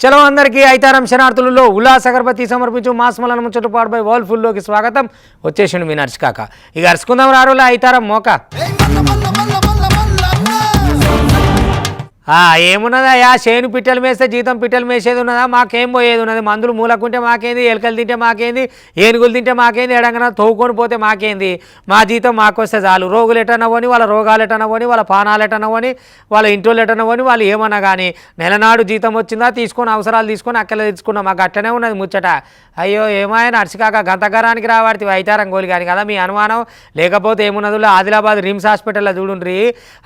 చలో అందరికీ ఐతారం శనార్థులలో ఉల్లాస అగరబత్తి సమర్పించు మాస్మలను ముచ్చట పాడుపై వరల్డ్ ఫుల్లోకి స్వాగతం. వచ్చేసిండు మీ నర్చికాక. ఇక అరుచుకుందాం రారులా ఐతారం మోక. ఏమున్నదా చేను పిట్టలు మేస్తే జీతం పిట్టలు మేసేది ఉన్నదా? మాకేం పోయేది ఉన్నది? మందులు మూలకుంటే మాకేంది, ఎలకలు తింటే మాకేంది, ఏనుగులు తింటే మాకేంది, ఎడంగా తవ్వుకొని పోతే మాకేంది? మా జీతం మాకు వస్తే చాలు. రోగులు ఎటనవ్వని, వాళ్ళ రోగాలు ఎటనవ్వని, వాళ్ళ పానాలు ఎటనవ్వని, వాళ్ళ ఇంటోళ్ళు ఎటనవ్వని, వాళ్ళు ఏమన్నా కానీ నెలనాడు జీతం వచ్చిందా తీసుకొని అవసరాలు తీసుకొని అక్కల తెచ్చుకున్నాం. మాకు అట్టనే ఉన్నది ముచ్చట. అయ్యో ఏమైనా నర్చికాక గంతగరానికి రావాడితే ఐతారం గోలి కానీ కదా మీ అనుమానం. లేకపోతే ఏమున్నదో ఆదిలాబాద్ రిమ్స్ హాస్పిటల్లో చూడుండ్రి,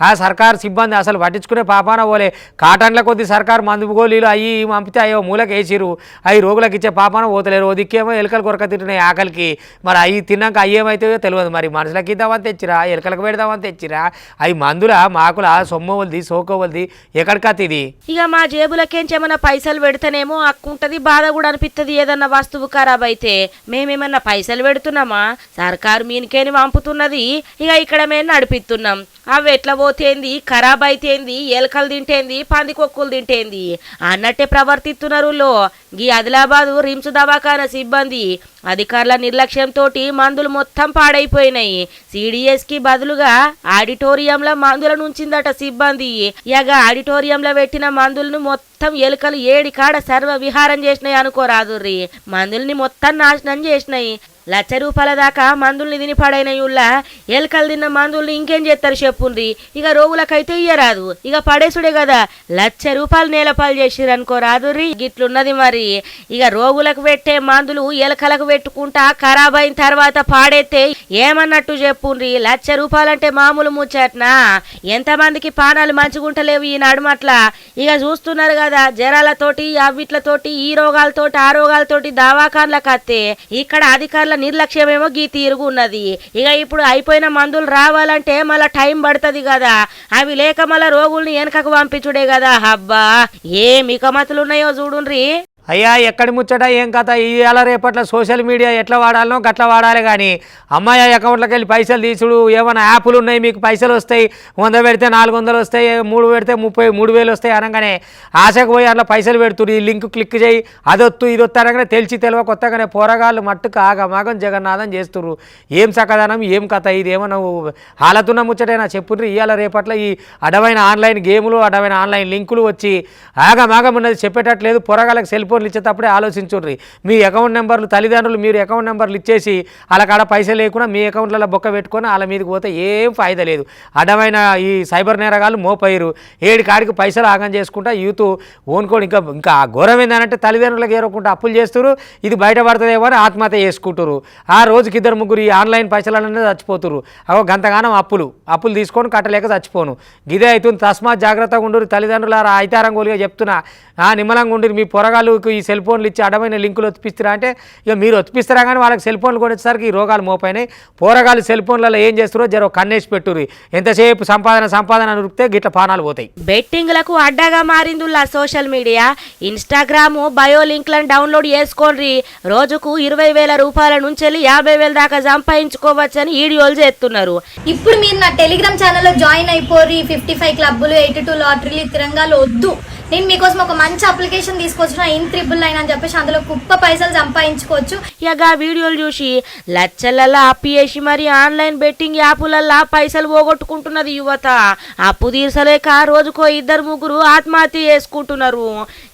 ఆ సర్కారు సిబ్బంది అసలు పట్టించుకునే పాపాన పోలే. కాటన్ల కొద్ది సర్కారు మందు గోళీలు అయ్యి పంపితే అయ్యో మూలకి వేసిరు, అవి రోగులకు ఇచ్చే పాపాన పోతలేరు. ఓ దిక్కేమో ఎలుకలు కొరక తింటున్నాయి ఆకలికి. మరి అవి తిన్నాక అయ్యేమైతే తెలియదు. మరి మనుషులకి ఇద్దామని తెచ్చిరా, ఎలుకలకు పెడదామని తెచ్చిరా? అవి మందుల మాకుల సొమ్మవలది సోకోవలది ఎక్కడికత్తి ఇది? ఇక మా జేబులకేంచి ఏమన్నా పైసలు పెడితేనేమో అక్కుంటది, బాధ కూడా అనిపిస్తుంది. ఏదన్నా వస్తువు ఖరాబ్ అయితే మేమేమన్నా పైసలు పెడుతున్నామా? సర్కారు మీనికేని పంపుతున్నది, ఇక ఇక్కడ మేము నడిపిస్తున్నాం. అవి ఎట్లా పోతేంది, ఖరాబ్ అయితేంది, ఎలకలు తింటేంది, పందికొక్కులు తింటేంది అన్నట్టే ప్రవర్తిస్తున్నారు. ఈ ఆదిలాబాదు రిమ్స్ దవాఖానా సిబ్బంది అధికారుల నిర్లక్ష్యంతో మందులు మొత్తం పాడైపోయినాయి. సిడిఎస్ కి బదులుగా ఆడిటోరియంలో మందులను ఉంచిందట సిబ్బంది. ఇక ఆడిటోరియంలో పెట్టిన మందులను మొత్తం ఎలుకలు ఏడి కాడ సర్వ విహారం చేసినాయి అనుకోరాదుర్రి. మందుల్ని మొత్తం నాశనం చేసినాయి. ₹1,00,000 దాకా మందుల్ని తిని పడైనయుల్లా ఎలుకలు తిన్న మందుల్ని ఇంకేం చేస్తారు చెప్పుండ్రి. ఇక రోగులకైతే ఇయ్యరాదు, ఇక పడేసుడే కదా. ₹1,00,000 నేలపాలు చేసిరు అనుకోరాదుర్రి. గిట్లున్నది మరి. ఇక రోగులకు పెట్టే మందులు ఎలుకలకు పెట్టుకుంటా ఖరాబ్ అయిన తర్వాత పాడైతే ఏమన్నట్టు చెప్పుండ్రి. ₹1,00,000 అంటే మామూలు ముచ్చట్నా? ఎంతమందికి పానాలు మంచిగుంటలేవు ఈ నడుమట్ల. ఇక చూస్తున్నారు కదా, జ్వరాలతోటి అవిట్లతోటి ఈ రోగాలతోటి ఆ రోగాలతోటి దవాఖాన్లకు అత్తే ఇక్కడ అధికారులు నిర్లక్ష్యమేమో గీ తీరుగు ఉన్నది. ఇక ఇప్పుడు అయిపోయిన మందులు రావాలంటే మళ్ళా టైం పడుతుంది కదా. అవి లేక మళ్ళా రోగుల్ని వెనకకు పంపించుడే కదా. అబ్బా ఏం ఇకమతులున్నాయో చూడుండ్రి. అయ్యా ఎక్కడి ముచ్చట ఏం కథ? ఇవాళ రేపట్ల సోషల్ మీడియా ఎట్లా వాడాలనో గట్లా వాడాలి కానీ అమ్మాయి అకౌంట్లోకి వెళ్ళి పైసలు తీసుడు, ఏమైనా యాప్లు ఉన్నాయి మీకు పైసలు వస్తాయి, 100 పెడితే 400 వస్తాయి, 3 పెడితే 33,000 వస్తాయి అనగానే ఆశకు పోయి అట్లా పైసలు పెడుతురు. ఈ లింక్ క్లిక్ చేయి, అదొత్తు ఇదొత్తు అనగానే తెలియక కొత్తగానే పోరగాళ్ళు మట్టుకు ఆగమాగం జగన్నాథం చేస్తుర్రు. ఏం సకదనం ఏం కథ? ఇది ఏమన్నా హాలతున్న ముచ్చటైనా చెప్పుర్రి. ఇవాళ రేపట్ల ఈ అడవైన ఆన్లైన్ గేములు, అడవైన ఆన్లైన్ లింకులు వచ్చి ఆగమాగం ఉన్నది చెప్పేటట్లేదు. పోరగాళ్ళకి సెల్ ఫోన్లు ఇచ్చేటప్పుడే ఆలోచించుర్రి. మీ అకౌంట్ నెంబర్లు తల్లిదండ్రులు మీరు అకౌంట్ నెంబర్లు ఇచ్చేసి వాళ్ళ కాడ పైసలు లేకుండా మీ అకౌంట్లలో బొక్క పెట్టుకొని వాళ్ళ మీదకి పోతే ఏం ఫాయిదా లేదు. అడమైన ఈ సైబర్ నేరగాళ్ళు మోపయ్యారు. ఏడు కాడికి పైసలు ఆగం చేసుకుంటా యూత్ ఓనుకోని ఇంకా ఘోరం ఏంటంటే తల్లిదండ్రులకు ఏరకుండా అప్పులు చేస్తున్నారు. ఇది బయటపడుతుందేమో అని ఆత్మహత్య చేసుకుంటారు. ఆ రోజుకి 2-3 ఈ ఆన్లైన్ పైసలనే చచ్చిపోతురు. అగో గంతగానం అప్పులు తీసుకొని కట్టలేక చచ్చిపోను. గిదే అవుతుంది. తస్మాత్ జాగ్రత్తగా ఉండరు తల్లిదండ్రుల ఐతారం గోలుగా చెప్తున్నా. నిమ్మలంగా ఉండరు. మీ పొరగాళ్ళు ఈ సెల్ ఫోన్లు ఇచ్చి అడమైన లింకులు ఒత్తిపిస్తారా అంటే ఇక మీరు ఒత్తిపిస్తారా కానీ వాళ్ళకి సెల్ ఫోన్లు కొనేసరికి ఈ రోగాలు మోపైనాయి. పోరగాళ్ళు సెల్ ఫోన్లలో ఏం చేస్తారో జర కన్నేసి పెట్టుర్రి. ఎంతసేపు సంపాదన నురికితే గిట్ల పానాలు పోతాయి. బెట్టింగ్లకు అడ్డాగా మారిందిలా సోషల్ మీడియా. ఇన్స్టాగ్రామ్ బయో లింక్లను డౌన్లోడ్ చేసుకోండి. రోజుకు ₹20,000 నుంచి $50,000 దాకా సంపాదించుకోవచ్చని వీడియోలు చేస్తున్నారు. ఇప్పుడు మీరు నా టెలిగ్రామ్ ఛానల్లో జాయిన్ అయిపోయి 55 క్లబ్బులు 82 లాటరీలు తిరంగాలు వద్దు. నేను మీకోసం ఒక మంచి అప్లికేషన్ తీసుకొచ్చిన IN999 అని చెప్పేసి అందులో కుప్ప పైసలు సంపాదించుకోవచ్చు. ఇక వీడియోలు చూసి లచ్చలల్లా అప్పు చేసి మరి ఆన్లైన్ బెట్టింగ్ యాపులల్లా పైసలు పోగొట్టుకుంటున్నది యువత. అప్పు తీర్చలేక రోజుకో 2-3 ఆత్మహత్య చేసుకుంటున్నారు.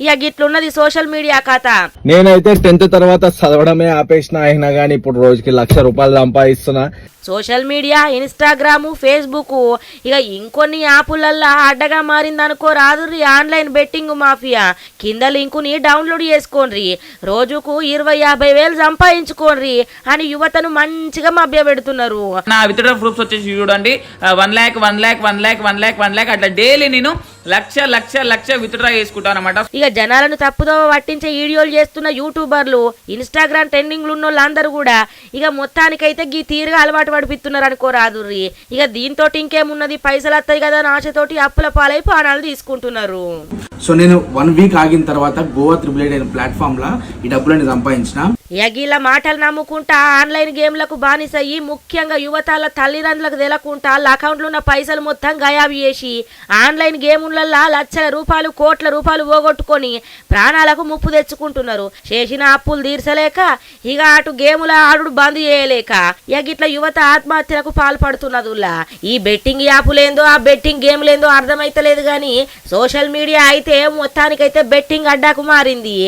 ఇక గిట్లున్నది సోషల్ మీడియా కథ. నేనైతే 10th తర్వాత చదవడమే ఆపేసిన, అయినా కానీ ఇప్పుడు రోజుకి ₹1,00,000 సంపాదిస్తున్నా. సోషల్ మీడియా ఇన్స్టాగ్రామ్ ఫేస్బుక్ ఇక ఇంకొన్ని యాపులల్లా అడ్డగా మారిందనుకో రాదుర్రి ఆన్లైన్ బెట్టింగ్ మాఫియా. కింద లింకుని డౌన్లోడ్ చేసుకోండి. రోజుకు 20,000-50,000 సంపాదించుకోండి అని యువతను మంచిగా మభ్య పెడుతున్నారు. నా విత్డ్రా ప్రూఫ్స్ వచ్చేసి చూడండి, 1 lakh అట్లా డైలీ నేను లక్ష విత్డ్రా చేసుకుంటాను అనమాట. ఇక జనాలను తప్పుదో పట్టించే వీడియోలు చేస్తున్న యూట్యూబర్లు, ఇన్స్టాగ్రామ్ ట్రెండింగ్లు ఉన్న వాళ్ళందరూ కూడా ఇక మొత్తానికైతే గీ తీరుగా అలవాటు పడిపిస్తున్నారు అనుకోరాదుర్రి. ఇక దీంతో ఇంకేమున్నది, పైసలు వస్తాయి కదా ఆశతోటి అప్పుల పాలై ప్రాణాలు తీసుకుంటున్నారు. సో నేను 1 వీక్ ఆగిన తర్వాత గోవా 888 అనే ప్లాట్ఫామ్ లా ఈ డబ్బులని సంపాదించిన. యగిల మాటలు నమ్ముకుంటా ఆన్లైన్ గేమ్లకు బానిసయ్యి ముఖ్యంగా యువతాల తల్లిదండ్రులకు తెలకుంటా వాళ్ళ అకౌంట్లో ఉన్న పైసలు మొత్తం గయాబు చేసి ఆన్లైన్ గేములల్లా లక్షల రూపాయలు కోట్ల రూపాయలు పోగొట్టుకొని ప్రాణాలకు ముప్పు తెచ్చుకుంటున్నారు. చేసిన అప్పులు తీర్చలేక ఇక అటు గేముల ఆడు బంద్ చేయలేక ఇట్లా యువత ఆత్మహత్యలకు పాల్పడుతున్నదుల్లా. ఈ బెట్టింగ్ యాపులేందో ఆ బెట్టింగ్ గేమ్లేందో అర్థమైతలేదు గాని సోషల్ మీడియా అయితే మొత్తానికైతే బెట్టింగ్ అడ్డాకు మారింది.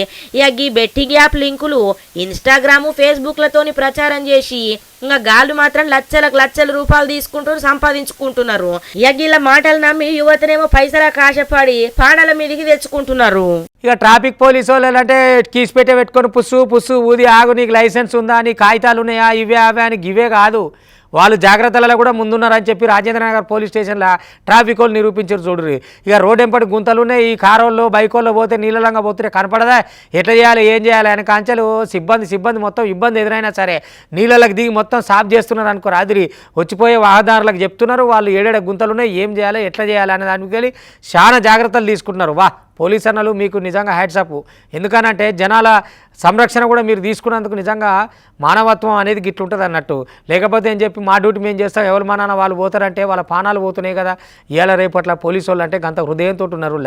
ఈ బెట్టింగ్ యాప్ లింకులు ఇన్స్టాగ్రామ్ ఫేస్బుక్లతోని ప్రచారం చేసి ఇంకా గాళ్ళు మాత్రం లక్షల రూపాయలు తీసుకుంటూ సంపాదించుకుంటున్నారు. ఇగ మాటలు నమ్మి యువతనేమో పైసల కాశపడి పాడాల మీదికి తెచ్చుకుంటున్నారు. ఇక ట్రాఫిక్ పోలీసు వాళ్ళు అంటే కీస్ పెట్టుకొని పుస్సు ఊది ఆగు, నీకు లైసెన్స్ ఉందా, నీ కాగితాలు ఉన్నాయా, ఇవే అవే అని ఇవే కాదు, వాళ్ళు జాగ్రత్తలలో కూడా ముందున్నారని చెప్పి రాజేంద్రనగర్ పోలీస్ స్టేషన్లో ట్రాఫిక్ వాళ్ళు నిరూపించారు. చూడరు ఇక రోడ్ ఎంపటి గుంతలు ఉన్నాయి, ఈ కారోళ్ళు బైకోళ్ళు పోతే నీళ్ళంగా పోతుంటే కనపడదా, ఎట్లా చేయాలి ఏం చేయాలి అని కాంచెలు సిబ్బంది మొత్తం ఇబ్బంది ఎదురైనా సరే నీళ్ళకి దిగి మొత్తం సాఫ్ చేస్తున్నారు అనుకో. రాత్రి వచ్చిపోయే వాహనదారులకు చెప్తున్నారు వాళ్ళు ఏడేడ గుంతలు ఉన్నాయి, ఏం చేయాలి ఎట్లా చేయాలి అనే దానికి వెళ్ళి చాలా జాగ్రత్తలు తీసుకుంటున్నారు. పోలీస్ అన్నలు మీకు నిజంగా హ్యాట్సప్. ఎందుకనంటే జనాల సంరక్షణ కూడా మీరు తీసుకున్నందుకు నిజంగా మానవత్వం అనేది గిట్లుంటుంది అన్నట్టు. లేకపోతే ఏం చెప్పి మా డ్యూటీ మేము చేస్తాం, ఎవరు మా నాన్న వాళ్ళు పోతారంటే వాళ్ళ పానాలు పోతున్నాయి కదా. ఇవాళ రేపట్ల పోలీసు వాళ్ళు అంటే గంత హృదయంతో ఉన్నారు.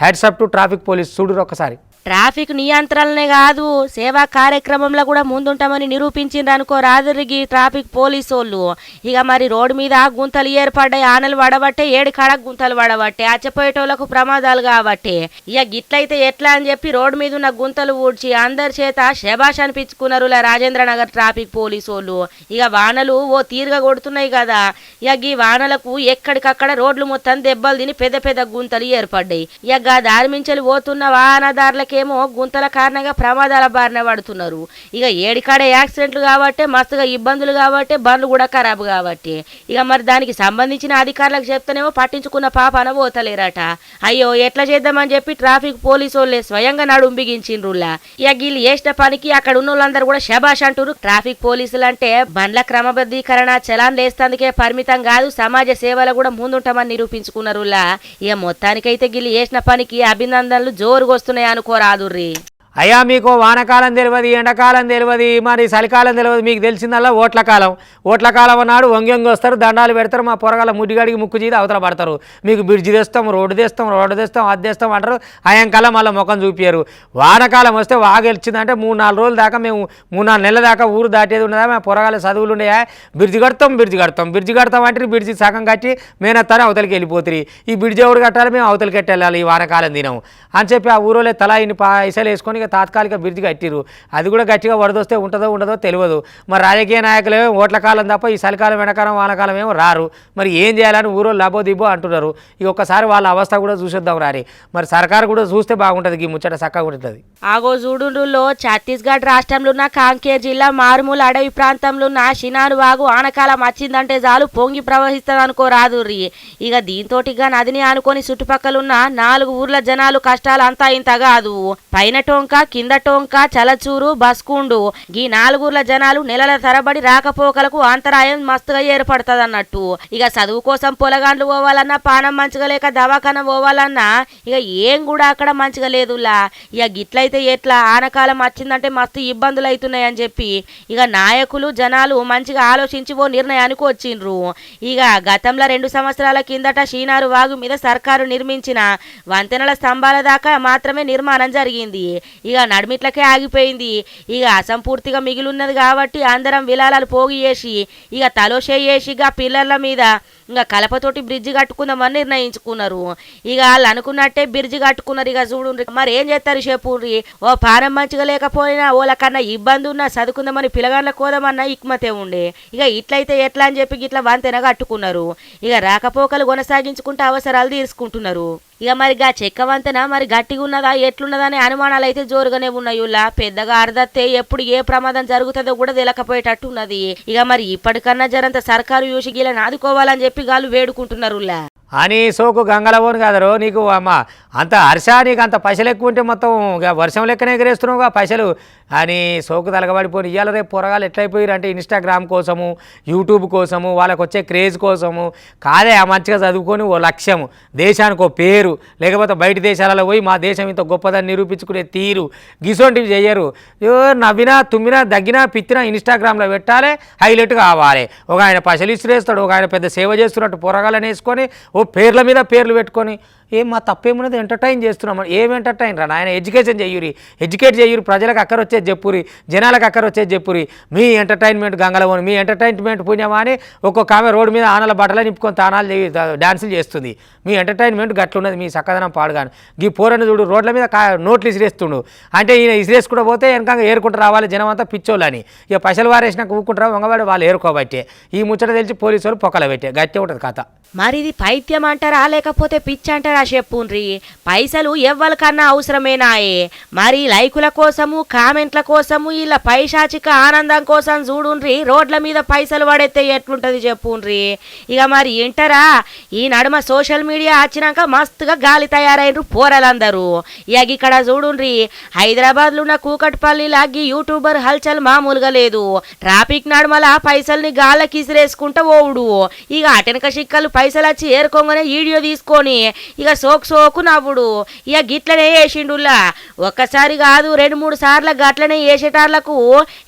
Hats off to traffic police. చూడరు ఒకసారి. ట్రాఫిక్ నియంత్రణనే కాదు సేవా కార్యక్రమంలో కూడా ముందుంటామని నిరూపించిండ్రు అనుకో రాదురికి ట్రాఫిక్ పోలీసు వాళ్ళు. ఇక మరి రోడ్డు మీద గుంతలు ఏర్పడ్డాయి, ఆనలు పడబట్టే, ఏడు కాడకు గుంతలు పడబట్టే, అచ్చపోయేటోళ్లకు ప్రమాదాలు కాబట్టి ఇక గిట్లయితే ఎట్లా అని చెప్పి రోడ్డు మీద ఉన్న గుంతలు ఊడ్చి అందరి చేత శబాష్ అనిపించుకున్నారు రాజేంద్రనగర్ ట్రాఫిక్ పోలీసు వాళ్ళు. ఇక వానలు ఓ తీరుగా కొడుతున్నాయి కదా, ఇక ఈ వానలకు ఎక్కడికక్కడ రోడ్లు మొత్తం దెబ్బలు తిని పెద్ద గుంతలు ఏర్పడ్డాయి. ఇక దారి మించలు పోతున్న వాహనదారులకేమో గుంతల కారణంగా ప్రమాదాల బారిన పడుతున్నారు. ఇక ఏడికాడ యాక్సిడెంట్లు కాబట్టి మస్తుగా ఇబ్బందులు కాబట్టి బండ్లు కూడా ఖరాబు కాబట్టి ఇక మరి దానికి సంబంధించిన అధికారులకు చెప్తేనేమో పట్టించుకున్న పాపన పోతలేరట. అయ్యో ఎట్లా చేద్దామని చెప్పి ట్రాఫిక్ పోలీసు వాళ్ళే స్వయంగా నడుం బిగించిండ్రులా. ఇక వీళ్ళు చేసిన పనికి అక్కడ ఉన్న వాళ్ళందరూ కూడా శబాష్ అంటారు. ట్రాఫిక్ పోలీసులు అంటే బండ్ల క్రమబద్ధీకరణ చలాన్ లేస్తందుకే పరిమితం కాదు, సమాజ సేవలు కూడా ముందుంటామని నిరూపించుకున్నారు. ఇక మొత్తానికైతే వీళ్ళు చేసిన పనికి అభినందనలు జోరుగా వస్తున్నాయి అనుకోరాదుర్రి. అయ్యా మీకు వానకాలం తెలియదు, ఎండాకాలం తెలియదు, మరి చలికాలం తెలియదు, మీకు తెలిసిందల్లా ఓట్ల కాలం అన్నాడు. వంగి వస్తారు, దండాలు పెడతారు, మా పొరగాల ముడ్డిగాడికి ముక్కు చీది అవతల పడతారు. మీకు బ్రిడ్జి తెస్తాం, రోడ్డు తెస్తాం అది తెస్తాం అంటారు. అయంకాలం మళ్ళీ ముఖం చూపించారు. వానకాలం వస్తే వాగెలిచిందంటే 3-4 రోజుల దాకా మేము 3-4 నెలల దాకా ఊరు దాటేది ఉన్నదా, మా పొరగాల చదువులు ఉన్నాయా, బ్రిడ్జి కడతాం అంటే బ్రిడ్జి సగం కట్టి మేనత్తానే అవతలికి వెళ్ళిపోతుంది. ఈ బ్రిడ్జి ఎవరు కట్టాలి, మేము అవతలికి వెళ్ళాలి ఈ వానకాలం దినం అని చెప్పి ఆ ఊరోలే తలా ఇన్ని పైసలు వేసుకొని తాత్కాలిక బ్రిడ్జి కట్టిరు. అది కూడా గట్టిగా వరదొస్తే ఉండదో తెలియదు. మరి రాజకీయ నాయకులు ఓట్ల కాలం తప్ప ఈ చలికాలం ఎండాకాలం వానకాలం ఏమో రారు. మరి ఏం చేయాలని ఊరో లాభో దిబ్బో అంటున్నారు. ఇక ఒక్కసారి వాళ్ళ అవస్థ కూడా చూసేద్దాం రారి. మరి సర్కారు కూడా చూస్తే బాగుంటుంది, ఈ ముచ్చట చక్కగా ఉంటుంది. ఆగో చూడులో ఛత్తీస్గఢ్ రాష్ట్రంలో ఉన్న కాంకేర్ జిల్లా మారుమూల అడవి ప్రాంతంలో ఉన్న షినారు వాగు ఆనకాలం వచ్చిందంటే చాలు పొంగి ప్రవహిస్తుంది అనుకో రాదుర్రి. ఇక దీంతోటిగా నదిని ఆనుకొని చుట్టుపక్కలున్న 4 ఊర్ల జనాలు కష్టాలు అంతా ఇంత కాదు. పైన టోంక, కింద టోంక, చలచూరు, బస్కుండు ఈ 4 ఊర్ల జనాలు నెలల తరబడి రాకపోకలకు అంతరాయం మస్తుగా ఏర్పడుతుంది అన్నట్టు. ఇక చదువు కోసం పొలగాండ్లు పోవాలన్నా, పానం మంచిగా లేక దవాఖాన పోవాలన్నా ఇక ఏం కూడా అక్కడ మంచిగా లేదులా. ఇక గిట్లయితే ఎట్లా ఆనకాలం వచ్చిందంటే మస్తు ఇబ్బందులు అవుతున్నాయని చెప్పి ఇక నాయకులు జనాలు మంచిగా ఆలోచించి ఓ నిర్ణయానికి వచ్చిండ్రు. ఇక గతంలో 2 సంవత్సరాల కిందట షీనారు వాగు మీద సర్కారు నిర్మించిన వంతెనల స్తంభాల దాకా మాత్రమే నిర్మాణం జరిగింది. ఇక నడిమిట్లకే ఆగిపోయింది. ఇక అసంపూర్తిగా మిగిలిన్నది కాబట్టి అందరం విలాలాలు పోగి చేసి ఇక తలోషేసి ఇక పిల్లర్ల మీద ఇంకా కలపతోటి బ్రిడ్జి కట్టుకుందామని నిర్ణయించుకున్నారు. ఇక వాళ్ళు అనుకున్నట్టే బ్రిడ్జి కట్టుకున్నారు. ఇక చూడు మరి ఏం చేస్తారు చెప్పుర్రి. ఓ పానం మంచిగా లేకపోయినా ఓలకన్నా ఇబ్బంది ఉన్నా చదువుకుందామని పిల్లగాళ్ళ కోదామన్నా ఇక్మతే ఉండే. ఇక ఇట్లయితే ఎట్లా అని చెప్పి ఇట్లా వంతెన కట్టుకున్నారు. ఇక రాకపోకలు కొనసాగించుకుంటూ అవసరాలు తీర్చుకుంటున్నారు. ఇక మరిగా చెక్క వంతెన మరి గట్టిగా ఉన్నదా ఎట్లున్నదా అనే అనుమానాలు అయితే జోరుగానే ఉన్నాయి. పెద్దగా అర్ధత్తే ఎప్పుడు ఏ ప్రమాదం జరుగుతుందో కూడా తెలియకపోయేటట్టు ఉన్నది. ఇక మరి ఇప్పటికన్నా జరంత సర్కారు యూషిగీలను ఆదుకోవాలని చెప్పి గాళ్ళు వేడుకుంటున్నారు. అని సోకు గంగలవోను కదరో నీకు అమ్మ అంత హర్ష నీకు అంత పైసలు ఎక్కువ ఉంటే మొత్తం ఇక వర్షం లెక్కనే ఎగరేస్తున్నావుగా పైసలు అని సోకు తలగబడిపోయి ఇవాళ రేపు పొరగాలు ఎట్లయిపోయారు అంటే ఇన్స్టాగ్రామ్ కోసము యూట్యూబ్ కోసము వాళ్ళకు వచ్చే క్రేజ్ కోసము కాదే మంచిగా చదువుకొని ఓ లక్ష్యము దేశానికి ఓ పేరు లేకపోతే బయట దేశాలలో పోయి మా దేశం ఇంత గొప్పదని నిరూపించుకునే తీరు గిసోంటివి చెయ్యరు నవ్వినా తుమ్మినా దగ్గినా పిత్తినా ఇన్స్టాగ్రామ్లో పెట్టాలి హైలైట్ కావాలి ఒక ఆయన పైసలు ఇసిరేస్తాడు ఒక ఆయన పెద్ద సేవ చేస్తున్నట్టు పొరగాలని వేసుకొని ఓ పేర్ల మీద పేర్లు పెట్టుకొని ఏం మా తప్పేమున్నది ఎంటర్టైన్ చేస్తున్నాం ఏం ఎంటర్టైన్ రా ఆయన ఎడ్యుకేషన్ చెయ్యురి ఎడ్యుకేట్ చెయ్యురి ప్రజలకు అక్కర వచ్చేది చెప్పురి జనాలకు అక్కర వచ్చేది చెప్పురి మీ ఎంటర్టైన్మెంట్ గంగలవని మీ ఎంటర్టైన్మెంట్ పుణ్యమా అని ఒక్కొక్క ఆమె రోడ్డు మీద ఆనల బట్టలు నింపుకొని తానాలు డాన్సులు చేస్తుంది మీ ఎంటర్టైన్మెంట్ గట్లున్నది మీ చక్కదనం పాడుగాను ఈ పోరని చూడు రోడ్ల మీద నోట్లు ఇసిరేస్తుండు అంటే ఈయన ఇసిరేసుకుంటూ పోతే వెనక ఏరుకుంటూ రావాలి జనం అంతా పిచ్చోళ్ళని ఇక పైసలు వారేసినాక ఊకుంటారా వంగవాడు వాళ్ళు ఏరుకోబట్టే ఈ ముచ్చట తెలిసి పోలీసు వాళ్ళు పొక్కల పెట్టే గట్టి ఉంటుంది కథ మరి ఇది పైత్యం అంటారా లేకపోతే పిచ్చి అంటారా చెప్పుండ్రి పైసలు ఎవ్వరికన్నా అవసరమేనాయే మరి లైకుల కోసము కామెంట్ల కోసము ఇలా పైశాచిక ఆనందం కోసం చూడుండ్రి రోడ్ల మీద పైసలు పడేస్తే ఎట్లుంటది చెప్పుండ్రి ఇక మరి ఏంటరా ఈ నడుమ సోషల్ మీడియా వచ్చినాక మస్తుగా గాలి తయారైనరు పోరలందరూ ఇక ఇక్కడ చూడుండ్రి హైదరాబాద్లో ఉన్న కూకట్పల్లిలా ఈ యూట్యూబర్ హల్చల్ మామూలుగా లేదు ట్రాఫిక్ నడుమల పైసల్ని గాళ్ళకి ఇసిరేసుకుంటా ఓవుడు ఇక అటెనక చిక్కలు పైసలు వచ్చి ఏరుకోగానే వీడియో తీసుకొని ఇక సోకు నవ్వుడు ఇక గిట్లనే వేసిండుల్లా ఒక్కసారి కాదు 2-3 సార్లు గట్లనే వేసేటార్లకు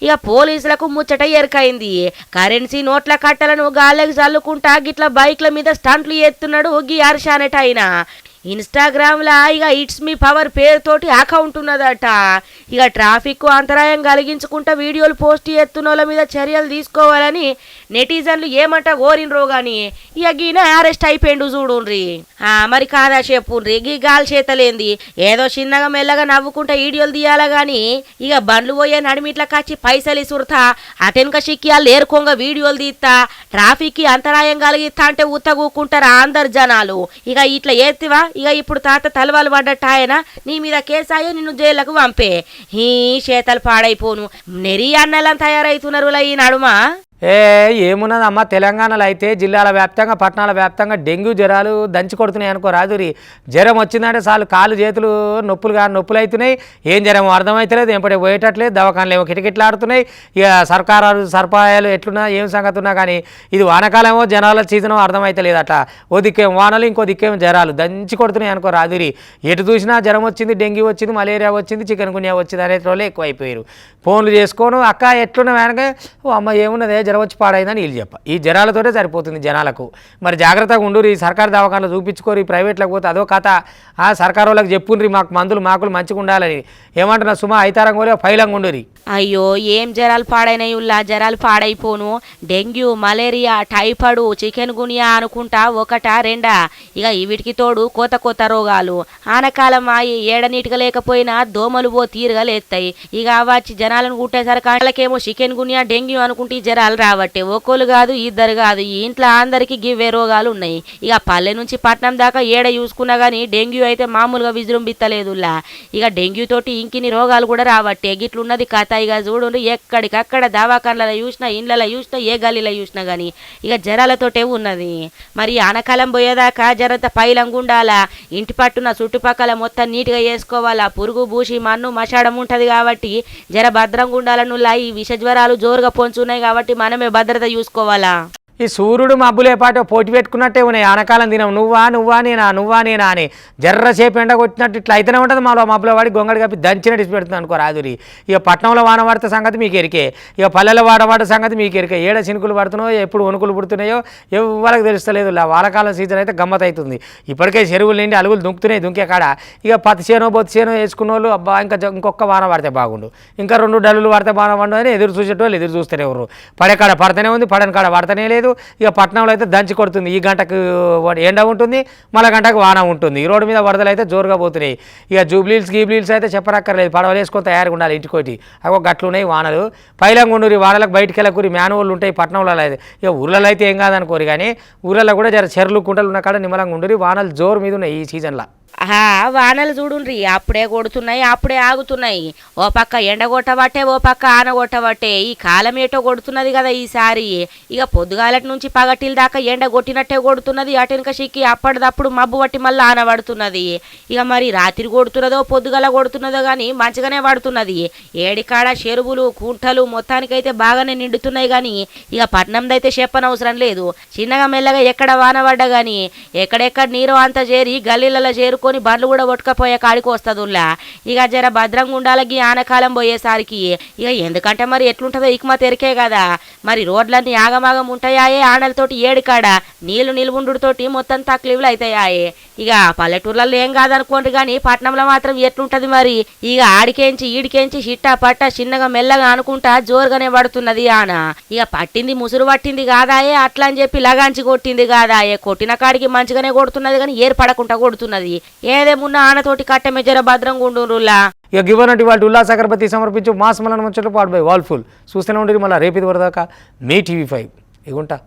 ఇక పోలీసులకు ముచ్చట ఎరకైంది కరెన్సీ నోట్ల కట్టలను గాల్లకి చల్లుకుంటా గిట్ల బైక్ల మీద స్టంట్లు ఎత్తున్నాడు గీ హర్ష అనేటైనా ఇన్స్టాగ్రామ్లా ఇక ఇట్స్ మీ పవర్ పేరుతోటి అకౌంట్ ఉన్నదట ఇక ట్రాఫిక్ అంతరాయం కలిగించుకుంటా వీడియోలు పోస్ట్ చేస్తున్న మీద చర్యలు తీసుకోవాలని నెటిజన్లు ఏమంట కోరినరో గాని ఇక గీన అరెస్ట్ అయిపోయిండు చూడుండ్రి మరి కాదా చెప్పుండ్రి గీ గాలి చేతలేంది ఏదో చిన్నగా మెల్లగా నవ్వుకుంటా వీడియోలు తీయాలా గాని ఇక బండ్లు పోయే నడిమిట్ల కచ్చి పైసలు ఇసురుతా అటెనక సిక్కియాలు ఏరుకోంగా వీడియోలు తీస్తా ట్రాఫిక్ కి అంతరాయం కలిగిస్తా అంటే ఉత్తగూకుంటారా అందరు జనాలు ఇక ఇట్లా ఏతివా ఇక ఇప్పుడు తాత తలవాలు పడ్డట్టు ఆయన నీ మీద కేసాయో నిన్ను జైళ్లకు పంపే ఈ చేతలు పాడైపోను నెరి అన్నలం తయారైతున్నారు ఈ నడుమ ఏమున్నదమ్మా తెలంగాణలో అయితే జిల్లాల వ్యాప్తంగా పట్టణాల వ్యాప్తంగా డెంగ్యూ జ్వరాలు దంచి కొడుతున్నాయి అనుకో రాదురి జ్వరం వచ్చిందంటే చాలు కాళ్ళు చేతులు నొప్పులు అవుతున్నాయి ఏం జ్వరం అర్థమవుతలేదు ఎంపటి పోయేటట్లేదు దవాఖానలు ఏమో కిటకిట్లాడుతున్నాయి ఇక సర్పాయాలు ఎట్లున్నా ఏం సంగతి ఉన్నా కానీ ఇది వానకాలమో జనాల సీజనో అర్థమవుతలేదు అట్లా ఓ దిక్కేమో వానలు ఇంకో దిక్కేమో జ్వరాలు దంచి కొడుతున్నాయి అనుకో రాదురి ఎటు చూసినా జ్వరం వచ్చింది డెంగ్యూ వచ్చింది మలేరియా వచ్చింది చికెన్ గున్యా వచ్చింది అనే రోజులు ఎక్కువైపోయారు ఫోన్లు చేసుకోను అక్క ఎట్లున్నా వెనక ఓ అమ్మ ఏమున్నదే జ్వరం వచ్చి పాడైందని వీళ్ళు చెప్ప ఈ జ్వరాలతోటే సరిపోతుంది జనాలకు మరి జాగ్రత్తగా ఉండు ఈ సర్కారు దవాఖానలు చూపించుకోరు ప్రైవేట్లకు పోతే అదో కథ సర్కారు వాళ్ళకి చెప్పుండ్రి మాకు మందులు మాకులు మంచిగా ఉండాలని ఏమంటున్నా సుమా ఐతారంగా ఫైలంగా ఉండురి అయ్యో ఏం జ్వరాలు పాడైనాయి ఉల్లా జ్వరాలు పాడైపోను డెంగ్యూ మలేరియా టైఫాయిడ్ చికెన్ గునియా అనుకుంటా ఒకటా రెండా ఇక వీటికి తోడు కొత్త రోగాలు ఆనకాలం ఏడనీటిగా లేకపోయినా దోమలు తీరుగా లేస్తాయి ఇక వచ్చి జనాలను కుట్టేసరికి వాళ్ళకేమో చికెన్ గునియా డెంగ్యూ అనుకుంటే ఈ జ్వరాలు రావట్టే ఒక్కరు కాదు ఇద్దరు కాదు ఈ ఇంట్లో అందరికి గివ్వే రోగాలు ఉన్నాయి ఇక పల్లె నుంచి పట్నం దాకా ఏడ చూసుకున్నా గానీ డెంగ్యూ అయితే మామూలుగా విజృంభిత్తలేదులా ఇక డెంగ్యూ తోటి ఇంకిన్ని రోగాలు కూడా రావట్టే గిట్లున్నది కథ ఇక చూడు ఎక్కడికక్కడ దవాఖానలలో చూసినా ఇండ్లలో చూసినా ఏ గల్లీలో చూసినా గానీ ఇక జ్వరాలతోటే ఉన్నది మరి ఆనకాలం పోయేదాకా జరంత పైలంగా ఉండాలా ఇంటి పట్టున చుట్టుపక్కల మొత్తం నీట్గా వేసుకోవాలా పురుగు బూసి మన్ను మషాడం ఉంటది కాబట్టి జర భద్రంగా ఉండాలనులా ఈ విష జ్వరాలు జోరుగా పొంచున్నాయి కాబట్టి మనమే భద్రత చూసుకోవాలా ఈ సూర్యుడు మబ్బులే పాటు పోటీ పెట్టుకున్నట్టే ఉన్నాయి ఆనకాలం దినం నువ్వా నేనా అని జర్రసేపు ఎండ కొట్టినట్టు ఇట్లా అయితేనే ఉంటుంది మాలో మబ్బులో వాడి గొంగడి కప్పి దంచినట్టు పెడుతుంది అనుకో రాదురి ఇక పట్టణంలో వాన పడితే సంగతి మీకు ఎరికే ఇక పల్లెలో వాడబడ్డ సంగతి మీకు ఎరికే ఏడ చినుకులు పడుతున్నాయో ఎప్పుడు వణుకులు పుడుతున్నాయో ఎవరికి తెలుస్తలేదు వానకాలం సీజన్ అయితే గమ్మత్ అవుతుంది ఇప్పటికే చెరువులు నిండి అలుగులు దుంకే కాడ ఇక పత్తి చేనో బొత్తి చేనో వేసుకున్న వాళ్ళు అబ్బా ఇంకొక వాన పడితే బాగుండు ఇంకా 2 డల్లులు పడితే బాగా పండు అని ఎదురు చూసేటోళ్ళు ఎదురు చూస్తూనే ఎవరు పడే కాడ పడతనే ఉంది పడని కాడ పడతనే లేదు ఇక పట్టణంలో అయితే దంచి కొడుతుంది ఈ గంటకు ఎండ ఉంటుంది మళ్ళీ గంటకు వాన ఉంటుంది ఈ రోడ్డు మీద వరదలు అయితే జోరుగా పోతున్నాయి ఇక జూబ్లీల్స్ అయితే చెప్పనక్కర్లేదు పడవలు వేసుకొని తయారుగా ఉండాలి ఇంటికోటి అవి గట్లు ఉన్నాయి వానలు పైలంగా ఉండు వానలకు బయటికి వెళ్ళకూరి మ్యానువల్ ఉంటాయి పట్టణంలో అయితే ఇక ఊళ్ళలో అయితే ఏం కాదనుకోరు కానీ ఊళ్ళలో కూడా జర చెరువులు కుంటలు ఉన్న కాడ నిమ్మలంగా ఉండు వానలు జోరు మీద ఉన్నాయి ఈ సీజన్లో వానలు చూడుండ్రి అప్పుడే కొడుతున్నాయి అప్పుడే ఆగుతున్నాయి. ఓ పక్క ఎండ కొట్టబట్టే ఓ పక్క ఆన కొట్టబట్టే ఈ కాలం ఏటో కొడుతున్నది కదా ఈసారి. ఇక పొద్దుగాలటి నుంచి పగటిల దాకా ఎండ కొట్టినట్టే కొడుతున్నది. అటెనక సిక్కి అప్పటిదప్పుడు మబ్బు పట్టి మళ్ళీ ఆన పడుతున్నది. ఇక మరి రాత్రి కొడుతున్నదో పొద్దుగల కొడుతున్నదో గాని మంచిగానే పడుతున్నది. ఏడికాడ చెరువులు కుంటలు మొత్తానికైతే బాగానే నిండుతున్నాయి గాని ఇక పట్నందైతే చెప్పనవసరం లేదు. చిన్నగా మెల్లగా ఎక్కడ వాన పడ్డా గాని ఎక్కడెక్కడ నీరు అంతా చేరి గల్లీలలో చేరుకొని బండ్లు కూడా కొట్టుకపోయే కాడికి వస్తుందిలా. ఇక జర భద్రంగా ఉండాలకి ఆనకాలం పోయేసరికి ఇక ఎందుకంటే మరి ఎట్లుంటుందో ఇకమా తెరికే కదా. మరి రోడ్లన్నీ ఆగమాగం ఉంటాయాయే ఆనలతోటి ఏడికాడ నీళ్లు నిలువుండుతోటి మొత్తం తక్లీఫ్లు అవుతాయాయే. ఇక పల్లెటూర్లలో ఏం కాదనుకోండి కానీ పట్నంలో మాత్రం ఎట్లుంటది మరి. ఇక ఆడికేంచి ఈడికేంచి చిట్టా పట్ట చిన్నగా మెల్లగా అనుకుంటా జోరుగానే పడుతున్నది ఆన. ఇక పట్టింది ముసురు పట్టింది కాదాయే అట్లా అని చెప్పి లగాంచి కొట్టింది కాదాయే. కొట్టిన కాడికి మంచిగానే కొడుతున్నది కానీ ఏర్పడకుండా కొడుతున్నది. ఏదేమున్నా ఆనతోటి కట్టమే జర భద్రంగా ఉండురులా. ఇక గివనటి వాళ్ళు ఉల్లాస అగరబత్తి సమర్పించు మాస్ మలన ముచ్చట్లు పాడు బై వాల్ఫుల్ చూస్తూనే ఉండేది. మళ్ళీ రేపు ఇది వరదాకా మీ టీవీ 5 ఇగుంటా.